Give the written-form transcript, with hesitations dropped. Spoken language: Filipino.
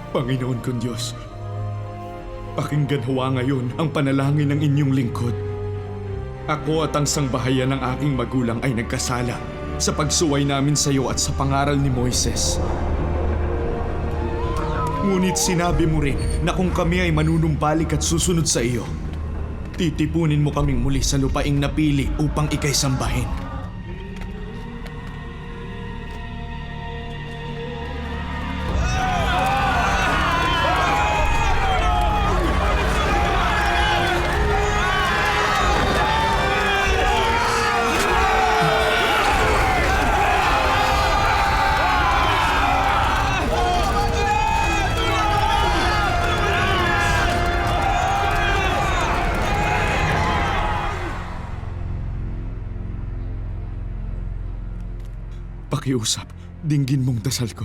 Panginoon kong Diyos, pakinggan hawa ngayon ang panalangin ng inyong lingkod. Ako at ang sangbahayan ng aking magulang ay nagkasala sa pagsuway namin sa iyo at sa pangaral ni Moises. Ngunit sinabi mo rin na kung kami ay manunumbalik at susunod sa iyo, titipunin mo kaming muli sa lupaing napili upang ikay sambahin. Pakiusap, dinggin mong dasal ko.